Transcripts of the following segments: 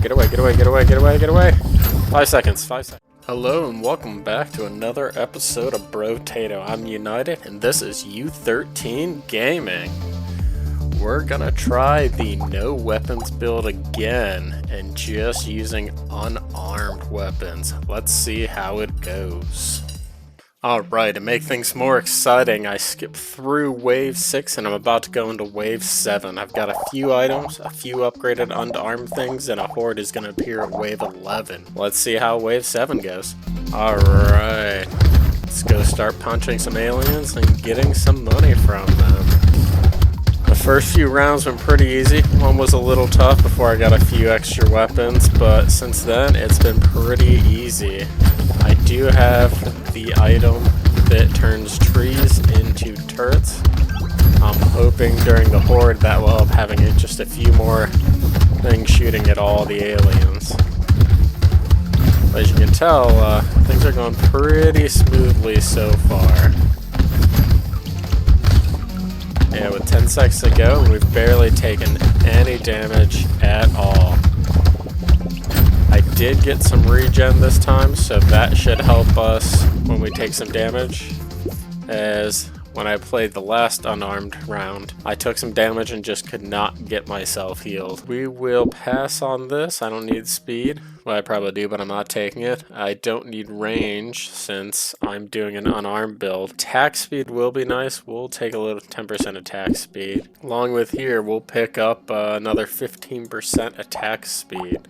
Get away, get away, get away, get away, get away. 5 seconds, 5 seconds. Hello and welcome back to another episode of Brotato. I'm United and this is U13 Gaming. We're gonna try the no weapons build again and just using unarmed weapons. Let's see how it goes. Alright, to make things more exciting, I skipped through Wave 6 and I'm about to go into Wave 7. I've got a few items, a few upgraded unarmed things, and a horde is going to appear at Wave 11. Let's see how Wave 7 goes. Alright, let's go start punching some aliens and getting some money from them. The first few rounds went pretty easy. One was a little tough before I got a few extra weapons, but since then it's been pretty easy. I do have the item that turns trees into turrets. I'm hoping during the horde that will help having it just a few more things shooting at all the aliens. But as you can tell, things are going pretty smoothly so far. Yeah, with 10 seconds to go, we've barely taken any damage at all. I did get some regen this time, so that should help us when we take some damage. As when I played the last unarmed round, I took some damage and just could not get myself healed. We will pass on this. I don't need speed. Well, I probably do, but I'm not taking it. I don't need range since I'm doing an unarmed build. Attack speed will be nice. We'll take a little 10% attack speed. Along with here, we'll pick up another 15% attack speed.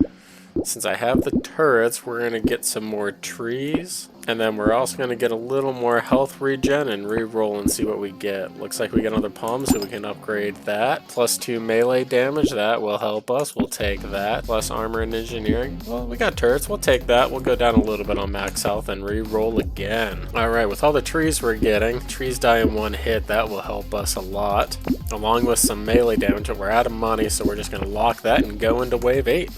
Since I have the turrets, we're going to get some more trees. And then we're also going to get a little more health regen and re-roll and see what we get. Looks like we get another palm, so we can upgrade that. Plus 2 melee damage, that will help us. We'll take that. Plus armor and engineering. Well, we got turrets. We'll take that. We'll go down a little bit on max health and re-roll again. Alright, with all the trees we're getting, trees die in one hit. That will help us a lot. Along with some melee damage, but we're out of money, so we're just going to lock that and go into Wave 8.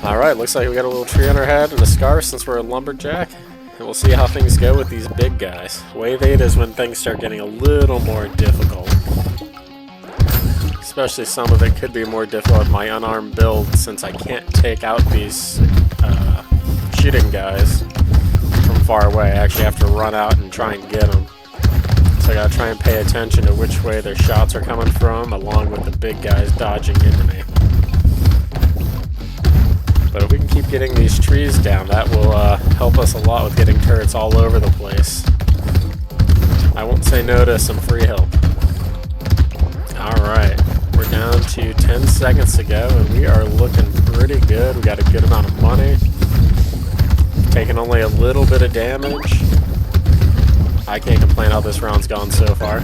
Alright, looks like we got a little tree on our head and a scar since we're a lumberjack. And we'll see how things go with these big guys. Wave 8 is when things start getting a little more difficult. Especially some of it could be more difficult with my unarmed build since I can't take out these shooting guys from far away. I actually have to run out and try and get them. So I gotta try and pay attention to which way their shots are coming from, along with the big guys dodging into me. But if we can keep getting these trees down, that will help us a lot with getting turrets all over the place. I won't say no to some free help. Alright, we're down to 10 seconds to go, and we are looking pretty good. We got a good amount of money. Taking only a little bit of damage. I can't complain how this round's gone so far.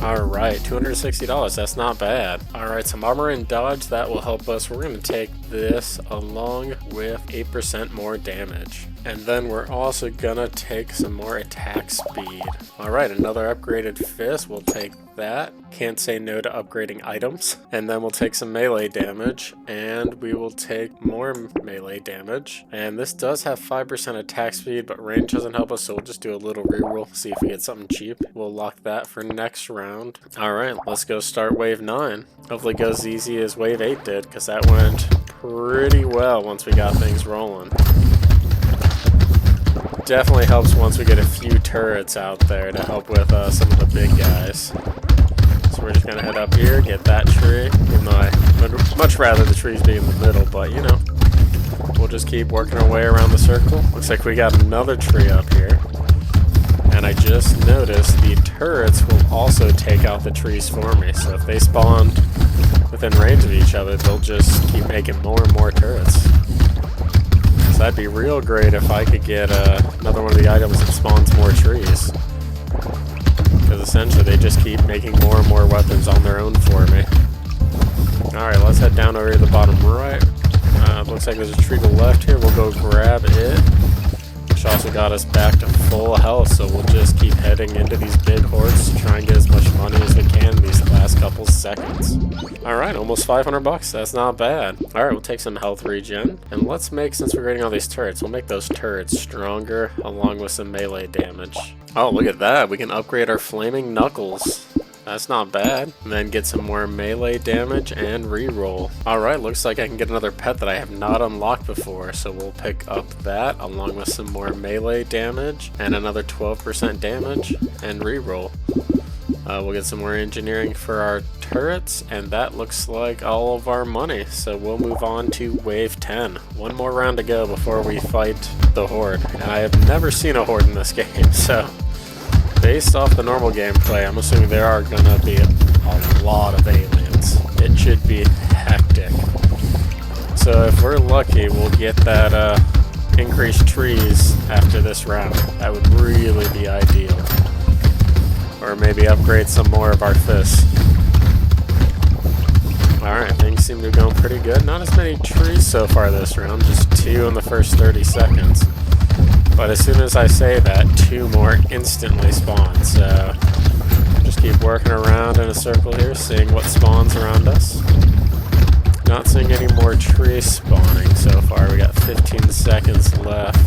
Alright, $260, that's not bad. Alright, some armor and dodge, that will help us. We're going to take this along with 8% more damage. And then we're also going to take some more attack speed. Alright, another upgraded fist, we'll take that. Can't say no to upgrading items. And then we'll take some melee damage, and we will take more melee damage. And this does have 5% attack speed, but range doesn't help us, so we'll just do a little reroll, see if we get something cheap. We'll lock that for next round. Alright, let's go start Wave 9. Hopefully it goes as easy as Wave 8 did, because that went pretty well once we got things rolling. Definitely helps once we get a few turrets out there to help with some of the big guys. So we're just going to head up here, get that tree, even though I would much rather the trees be in the middle, but you know, we'll just keep working our way around the circle. Looks like we got another tree up here. And I just noticed the turrets will also take out the trees for me, so if they spawn within range of each other, they'll just keep making more and more turrets. So that'd be real great if I could get another one of the items that spawns more trees. Because essentially they just keep making more and more weapons on their own for me. Alright, let's head down over to the bottom right. Looks like there's a tree to the left here. We'll go grab it. Which also got us back to full health, so we'll just keep heading into these big hordes to try and get as much money as we can in these last couple seconds. Alright, almost 500 bucks. That's not bad. Alright, we'll take some health regen. And let's make, since we're getting all these turrets, we'll make those turrets stronger along with some melee damage. Oh, look at that. We can upgrade our flaming knuckles. That's not bad. And then get some more melee damage and reroll. Alright, looks like I can get another pet that I have not unlocked before. So we'll pick up that along with some more melee damage and another 12% damage and reroll. We'll get some more engineering for our turrets, and that looks like all of our money. So we'll move on to wave 10. One more round to go before we fight the horde. And I have never seen a horde in this game, so based off the normal gameplay, I'm assuming there are gonna be a lot of aliens. It should be hectic. So if we're lucky, we'll get that increased trees after this round. That would really be ideal. Or maybe upgrade some more of our fists. Alright, things seem to be going pretty good. Not as many trees so far this round, just 2 in the first 30 seconds. But as soon as I say that, 2 more instantly spawn. So just keep working around in a circle here, seeing what spawns around us. Not seeing any more trees spawning so far. We got 15 seconds left.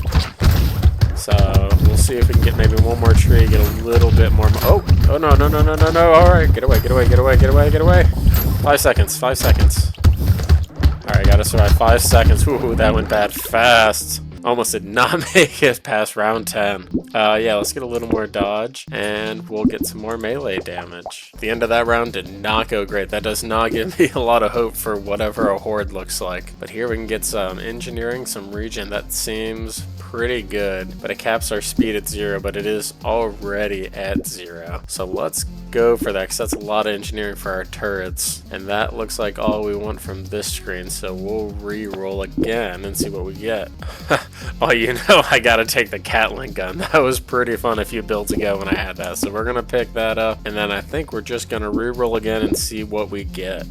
So we'll see if we can get maybe one more tree, get a little bit more. Oh no. Alright, get away. 5 seconds. Alright, gotta survive 5 seconds. Ooh, that went bad fast. Almost did not make it past round 10. Yeah, let's get a little more dodge, and we'll get some more melee damage. The end of that round did not go great. That does not give me a lot of hope for whatever a horde looks like. But here we can get some engineering, some regen. That seems pretty good, but it caps our speed at 0, but it is already at 0. So let's go for that, because that's a lot of engineering for our turrets, and that looks like all we want from this screen. So we'll re-roll again and see what we get. Oh, you know, I gotta take the Gatling gun. That was pretty fun a few builds ago when I had that, so we're gonna pick that up, and then I think we're just gonna re-roll again and see what we get.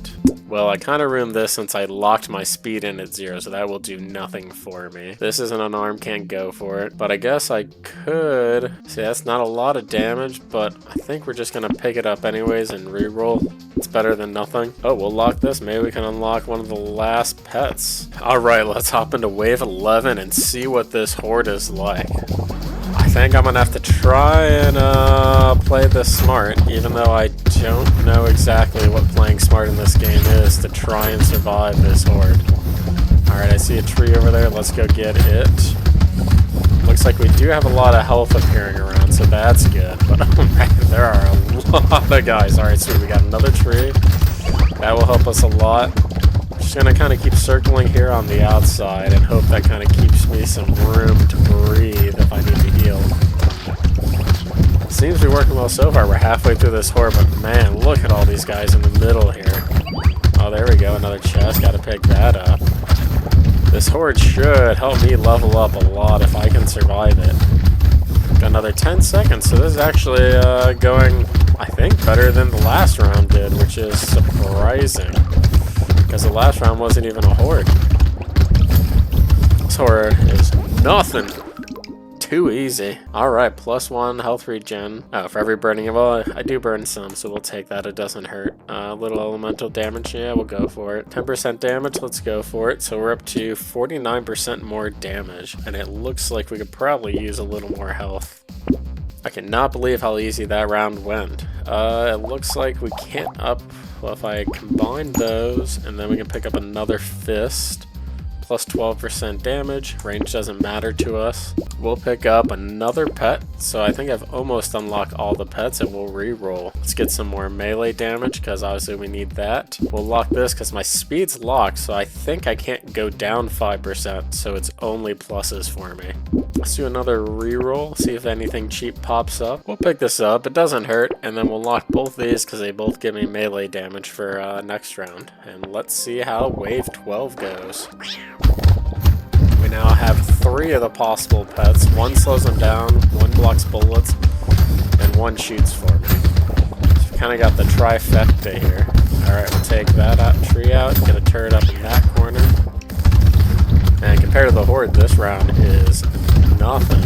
Well, I kind of ruined this since I locked my speed in at 0, so that will do nothing for me. This is an unarmed, can't go for it. But I guess I could. See, that's not a lot of damage, but I think we're just going to pick it up anyways and re-roll. It's better than nothing. Oh, we'll lock this. Maybe we can unlock one of the last pets. Alright, let's hop into wave 11 and see what this horde is like. I think I'm going to have to try and play this smart, even though I don't know exactly what playing smart in this game is to try and survive this horde. Alright, I see a tree over there. Let's go get it. Looks like we do have a lot of health appearing around, so that's good. But oh man, there are a lot of guys. Alright, so we got another tree. That will help us a lot. Just gonna kind of keep circling here on the outside and hope that kind of keeps me some room to breathe if I need to heal. Seems to be working well so far. We're halfway through this horde, but man, look at all these guys in the middle here. Oh, there we go, another chest. Gotta pick that up. This horde should help me level up a lot if I can survive it. Got another 10 seconds, so this is actually going, I think, better than the last round did, which is surprising. Because the last round wasn't even a horde. This horde is nothing. Too easy. Alright, +1 health regen. Oh, for every burning of all, I do burn some, so we'll take that. It doesn't hurt. Little elemental damage, yeah, we'll go for it. 10% damage, let's go for it. So we're up to 49% more damage, and it looks like we could probably use a little more health. I cannot believe how easy that round went. It looks like we can't up. Well, if I combine those, and then we can pick up another fist. Plus 12% damage. Range doesn't matter to us. We'll pick up another pet. So I think I've almost unlocked all the pets, and we'll re-roll. Let's get some more melee damage, because obviously we need that. We'll lock this because my speed's locked, so I think I can't go down 5%, so it's only pluses for me. Let's do another re-roll, see if anything cheap pops up. We'll pick this up, it doesn't hurt, and then we'll lock both these because they both give me melee damage for next round. And let's see how wave 12 goes. We now have 3 of the possible pets. 1 slows them down, 1 blocks bullets, and 1 shoots for me. So we kind of got the trifecta here. Alright, we'll take that tree out, get a turret up in that corner. And compared to the horde, this round is nothing.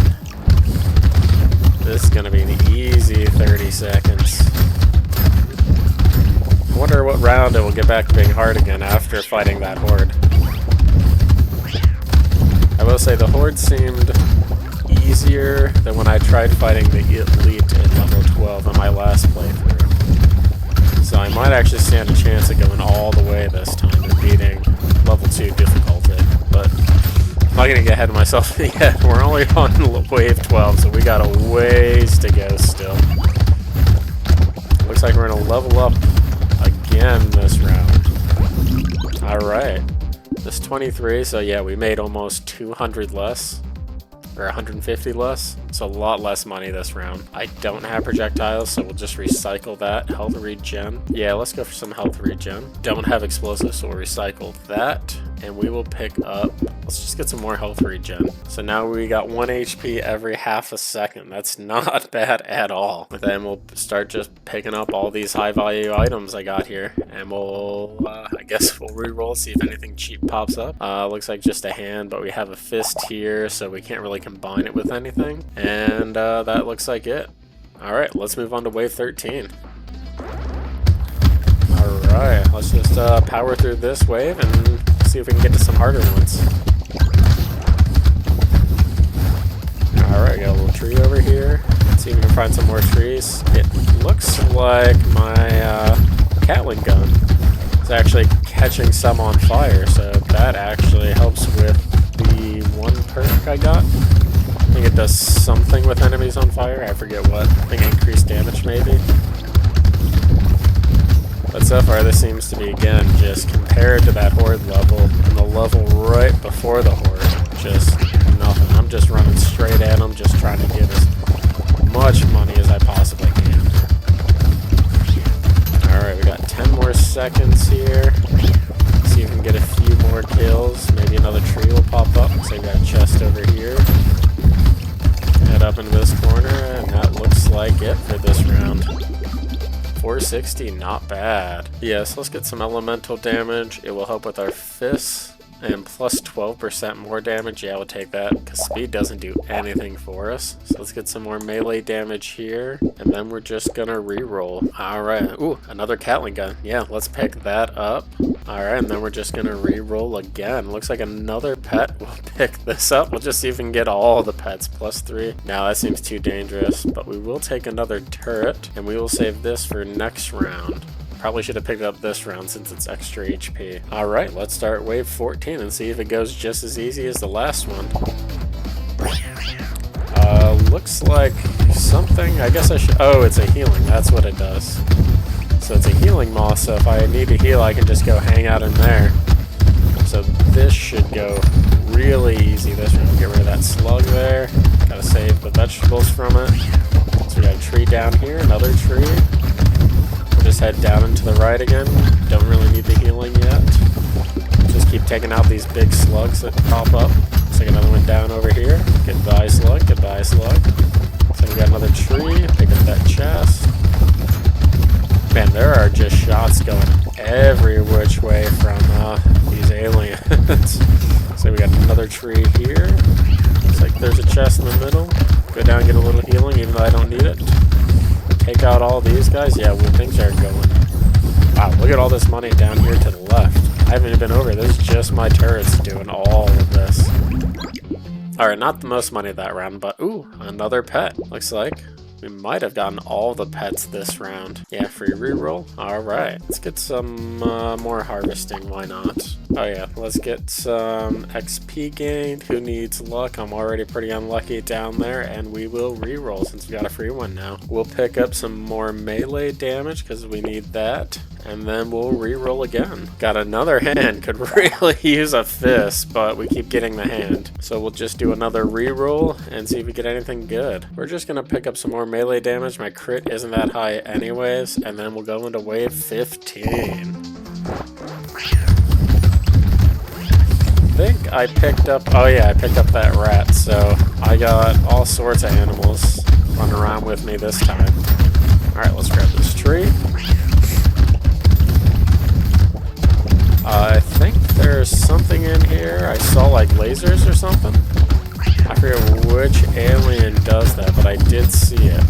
This is going to be an easy 30 seconds. I wonder what round it will get back to being hard again after fighting that horde. I will say the horde seemed easier than when I tried fighting the elite in level 12 in my last playthrough. So I might actually stand a chance of going all the way this time and beating level 2 difficulty. But I'm not going to get ahead of myself yet. We're only on wave 12, so we got a ways to go still. Looks like we're going to level up again this round. Alright. This 23, so yeah, we made almost 200 less. Or 150 less. So a lot less money this round. I don't have projectiles, so we'll just recycle that. Health regen. Yeah, let's go for some health regen. Don't have explosives, so we'll recycle that. And we will pick up, let's just get some more health regen. So now we got 1 HP every half a second. That's not bad at all. But then we'll start just picking up all these high value items I got here. And we'll, I guess we'll re-roll, see if anything cheap pops up. Looks like just a hand, but we have a fist here, so we can't really combine it with anything. And that looks like it. Alright, let's move on to wave 13. Alright, let's just power through this wave and see if we can get to some harder ones. Alright, got a little tree over here. Let's see if we can find some more trees. It looks like my Gatling gun is actually catching some on fire, so that actually helps with the one perk I got. I think it does something with enemies on fire. I forget what. I think increased damage maybe. But so far this seems to be, again, just compared to that horde level and the level right before the horde, just nothing. I'm just running straight at them, just trying to get as much money as I possibly can. Alright, we got 10 more seconds here. See if we can get a few more kills. Maybe another tree will pop up. So we got a chest over here. Head up into this corner, and that looks like it for this round. 460, not bad. Yes, let's get some elemental damage. It will help with our fists. And plus 12% more damage. Yeah, we'll take that, because speed doesn't do anything for us. So let's get some more melee damage here. And then we're just gonna re-roll. Alright. Ooh, another Gatling gun. Yeah, let's pick that up. Alright, and then we're just gonna re-roll again. Looks like another pet. We'll pick this up. We'll just see if we can get all the pets. Plus 3. Now that seems too dangerous. But we will take another turret. And we will save this for next round. Probably should have picked up this round since it's extra HP. Alright, let's start wave 14 and see if it goes just as easy as the last one. Looks like something, I guess I should, oh, it's a healing, that's what it does. So it's a healing moss, so if I need to heal, I can just go hang out in there. So this should go really easy this round. Get rid of that slug there. Gotta save the vegetables from it. So we got a tree down here, another tree. Just head down and to the right again. Don't really need the healing yet. Just keep taking out these big slugs that pop up. Let's take another one down over here. Goodbye slug, goodbye slug. So we got another tree. Pick up that chest. Man, there are just shots going every which way from these aliens. So we got another tree here. Looks like there's a chest in the middle. Go down and get a little healing even though I don't need it. Take out all these guys. Yeah, well, things are going. Wow, look at all this money down here to the left. I haven't even been over. This is just my turrets doing all of this. Alright, not the most money that round, but ooh, another pet. Looks like we might have gotten all the pets this round. Yeah, free reroll. Alright, let's get some more harvesting. Why not? Oh yeah, let's get some XP gained. Who needs luck? I'm already pretty unlucky down there, and we will reroll since we got a free one now. We'll pick up some more melee damage because we need that, and then we'll reroll again. Got another hand. Could really use a fist, but we keep getting the hand. So we'll just do another reroll and see if we get anything good. We're just gonna pick up some more melee damage. My crit isn't that high anyways, and then we'll go into wave 15. I think I picked up, oh yeah, I picked up that rat, so I got all sorts of animals running around with me this time. Alright, let's grab this tree. I think there's something in here. I saw like lasers or something. I forget which alien does that, but I did see it.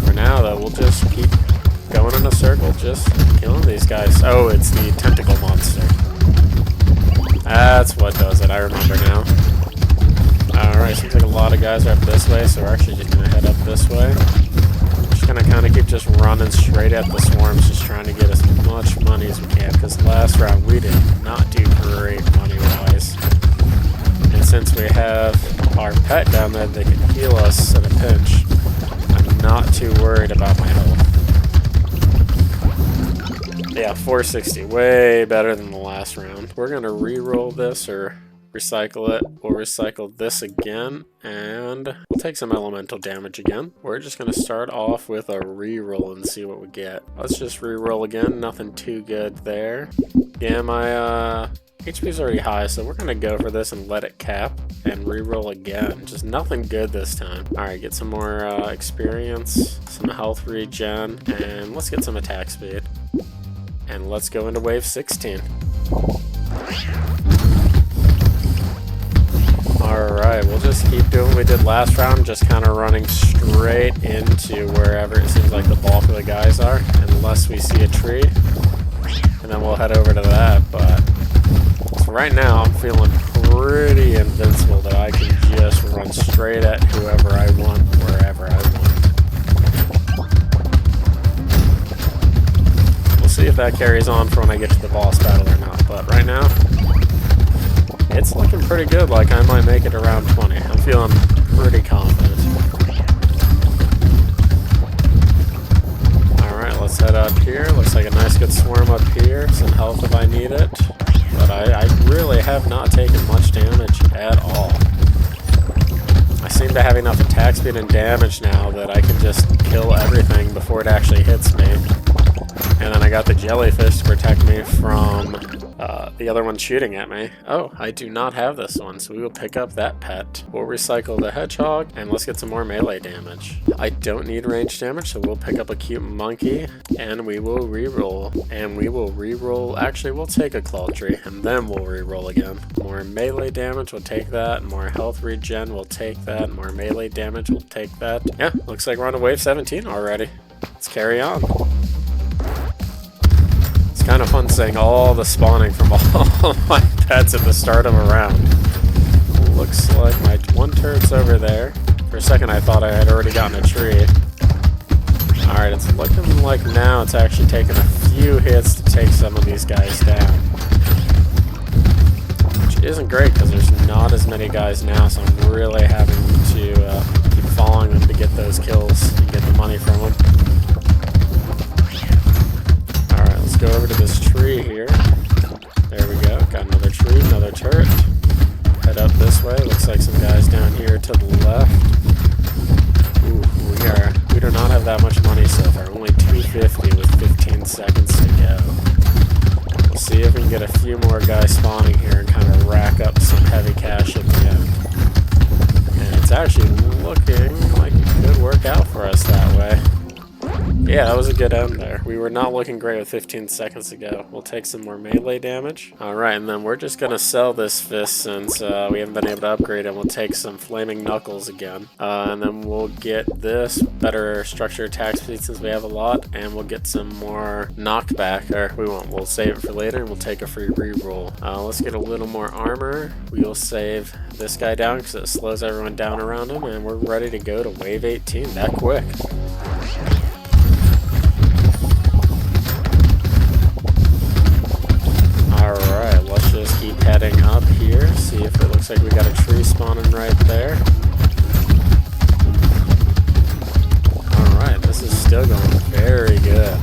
For now though, we'll just keep going in a circle, just killing these guys. Oh, it's the tentacle monster. That's what does it, I remember now. Alright, seems like a lot of guys are up this way, so we're actually just gonna head up this way. Just gonna kind of keep just running straight at the swarms, just trying to get as much money as we can, because last round we did not do great money-wise. And since we have our pet down there that can heal us in a pinch, I'm not too worried about my health. Yeah, 460, way better than the last round. We're gonna re-roll this or recycle it. We'll recycle this again, and we'll take some elemental damage again. We're just gonna start off with a re-roll and see what we get. Let's just re-roll again, nothing too good there. Yeah, my HP's already high, so we're gonna go for this and let it cap and re-roll again. Just nothing good this time. Alright, get some more experience, some health regen, and let's get some attack speed. And let's go into wave 16. Alright, we'll just keep doing what we did last round, just kind of running straight into wherever it seems like the bulk of the guys are, unless we see a tree. And then we'll head over to that, but so right now I'm feeling pretty invincible that I can just run straight at whoever I want, wherever I want. See if that carries on for when I get to the boss battle or not, but right now it's looking pretty good, like I might make it around 20. I'm feeling pretty confident. Alright, let's head up here. Looks like a nice good swarm up here, some health if I need it, but I really have not taken much damage at all. I seem to have enough attack speed and damage now that I can just kill everything before it actually hits me. And then I got the jellyfish to protect me from the other one shooting at me. Oh, I do not have this one, so we will pick up that pet. We'll recycle the hedgehog, and let's get some more melee damage. I don't need range damage, so we'll pick up a cute monkey, and we will re-roll. And we will re-roll, actually we'll take a claw tree, and then we'll re-roll again. More melee damage, we'll take that. More health regen, we'll take that. More melee damage, we'll take that. Yeah, looks like we're on to wave 17 already. Let's carry on. Kind of fun seeing all the spawning from all my pets at the start of a round. Looks like my one turret's over there. For a second I thought I had already gotten a tree. Alright, it's looking like now it's actually taking a few hits to take some of these guys down. Which isn't great because there's not as many guys now, so I'm really having to keep following them to get those kills and get the money from them. Let's go over to this tree here. There we go. Got another tree, another turret. Head up this way. Looks like some guys down here to the left. Ooh, we do not have that much money so far. Only 250 with 15 seconds to go. We'll see if we can get a few more guys spawning here and kind of rack up some heavy cash at the end. And it's actually looking like it could work out for us that way. Yeah, that was a good end there. We were not looking great with 15 seconds to go. We'll take some more melee damage. Alright, and then we're just going to sell this fist since we haven't been able to upgrade it. We'll take some flaming knuckles again. And then we'll get this better structure attack speed since we have a lot. And we'll get some more knockback. Or we won't. We'll save it for later and we'll take a free reroll. Let's get a little more armor. We will save this guy down because it slows everyone down around him. And we're ready to go to wave 18 that quick. Alright, let's just keep heading up here, see if it looks like we got a tree spawning right there. Alright, this is still going very good.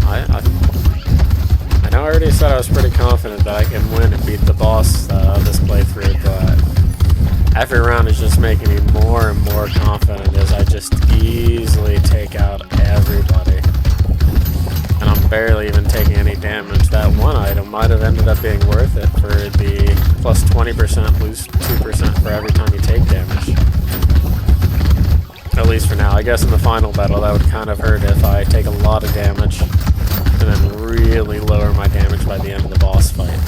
I know I already said I was pretty confident that I can win and beat the boss this playthrough, but every round is just making me more and more confident as I just easily take out everybody. And I'm barely even taking any damage. That one item might have ended up being worth it for the plus 20%, lose 2% for every time you take damage. At least for now. I guess in the final battle that would kind of hurt if I take a lot of damage and then really lower my damage by the end of the boss fight.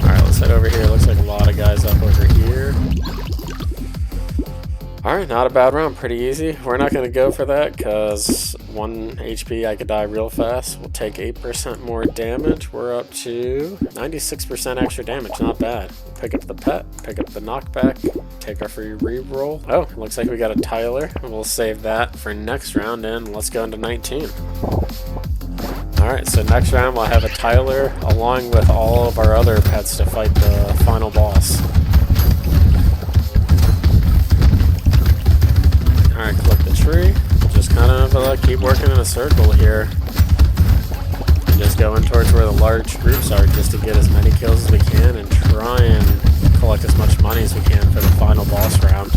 Alright, let's head over here. Looks like a lot of guys up over here. Alright, not a bad round, pretty easy. We're not going to go for that because 1 HP I could die real fast. We'll take 8% more damage. We're up to 96% extra damage, not bad. Pick up the pet, pick up the knockback, take our free reroll. Oh, looks like we got a Tyler. We'll save that for next round and let's go into 19. Alright, so next round we'll have a Tyler along with all of our other pets to fight the final boss. Alright, click the tree. Just kind of keep working in a circle here. And just going towards where the large groups are just to get as many kills as we can and try and collect as much money as we can for the final boss round.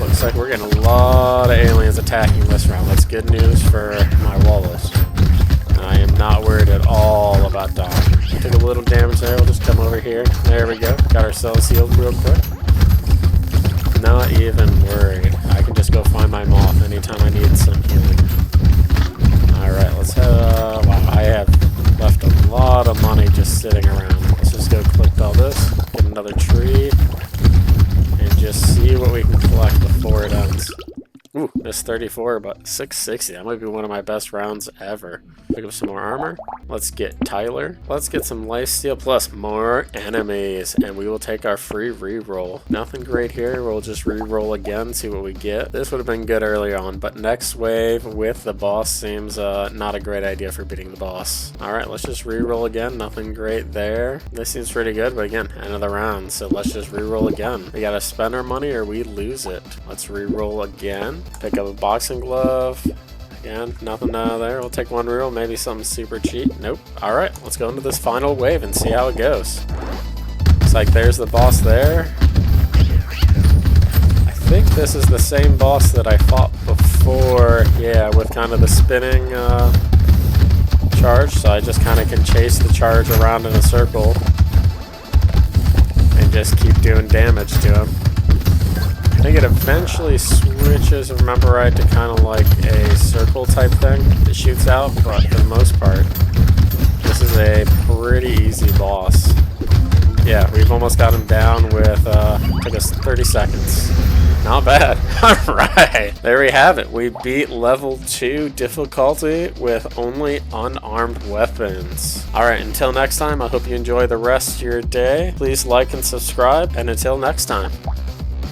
Looks like we're getting a lot of aliens attacking this round. That's good news for my wallet. I am not worried at all about dying. Took a little damage there. We'll just come over here. There we go. Got ourselves healed real quick. Not even worried. I can just go find my moth anytime I need some healing. Alright, let's have... wow, I have left a lot of money just sitting around. Let's just go collect all this. Get another tree. And just see what we can collect before it ends. Ooh, missed 34, but 660. That might be one of my best rounds ever. Pick up some more armor. Let's get Tyler. Let's get some lifesteal plus more enemies. And we will take our free reroll. Nothing great here. We'll just reroll again, see what we get. This would have been good earlier on, but next wave with the boss seems not a great idea for beating the boss. Alright, let's just reroll again. Nothing great there. This seems pretty good, but again, end of the round. So let's just reroll again. We gotta spend our money or we lose it. Let's reroll again. Pick up a boxing glove. Again, nothing there. We'll take one reroll, maybe something super cheap. Nope. Alright, let's go into this final wave and see how it goes. Looks like there's the boss there. I think this is the same boss that I fought before. Yeah, with kind of the spinning charge. So I just kind of can chase the charge around in a circle and just keep doing damage to him. I think it eventually switches, if I remember right, to kind of like a circle type thing that shoots out, but for the most part, this is a pretty easy boss. Yeah, we've almost got him down with, took us 30 seconds. Not bad. Alright, there we have it. We beat level 2 difficulty with only unarmed weapons. Alright, until next time, I hope you enjoy the rest of your day. Please like and subscribe, and until next time.